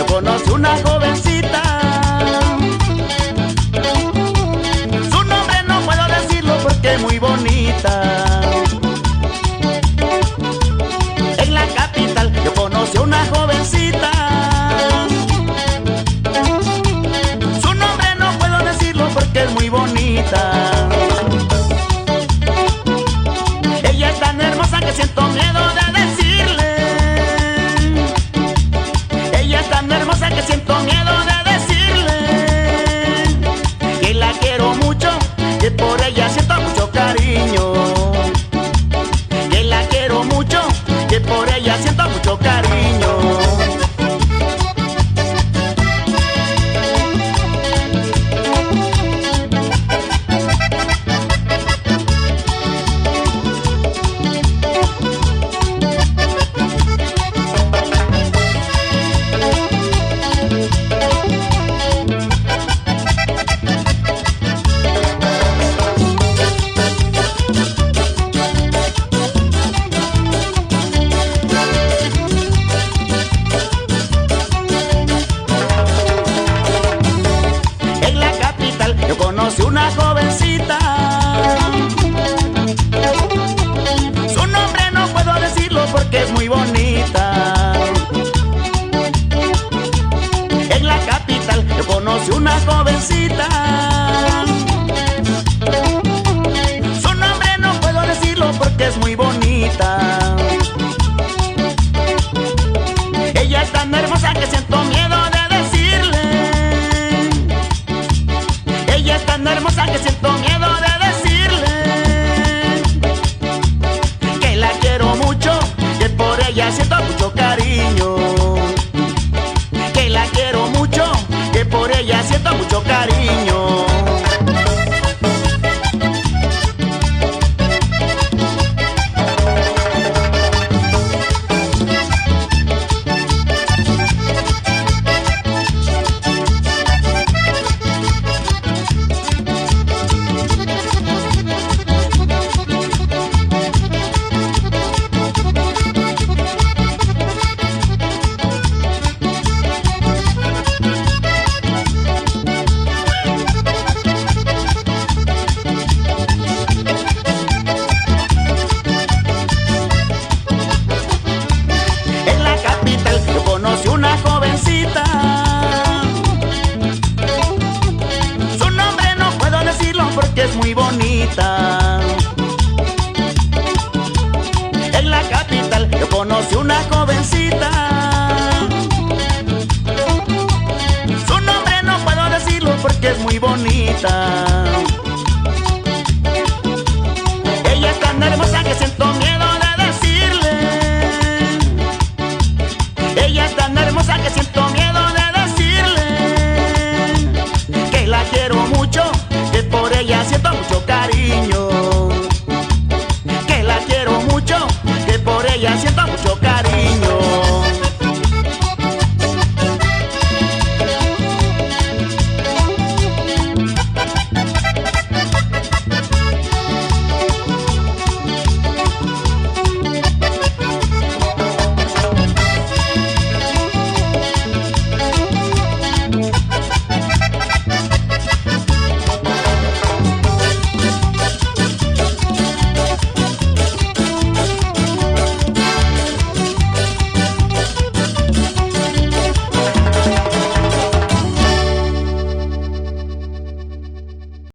Conocí una jovencita, su nombre no puedo decirlo porque es muy bonita. En la capital yo conocí una jovencita, su nombre no puedo decirlo porque es muy bonita. Ella es tan hermosa que siento miedo de decirle. Ella es tan hermosa que siento miedo de decirle que la quiero mucho, que por ella siento mucho cariño. Que la quiero mucho, que por ella siento mucho cariño. Yo conocí una jovencita, su nombre no puedo decirlo porque es muy bonita. En la capital yo conocí una jovencita, su nombre no puedo decirlo porque es muy bonita. Ella es tan hermosa que siento miedo de decirle. Ella es tan hermosa que siento miedo de decirle que la quiero mucho, que por ella siento mucho cariño. Que la quiero mucho, que por ella siento mucho cariño. Conocí una jovencita, su nombre no puedo decirlo porque es muy bonita. En la capital yo conocí una jovencita, su nombre no puedo decirlo porque es muy bonita.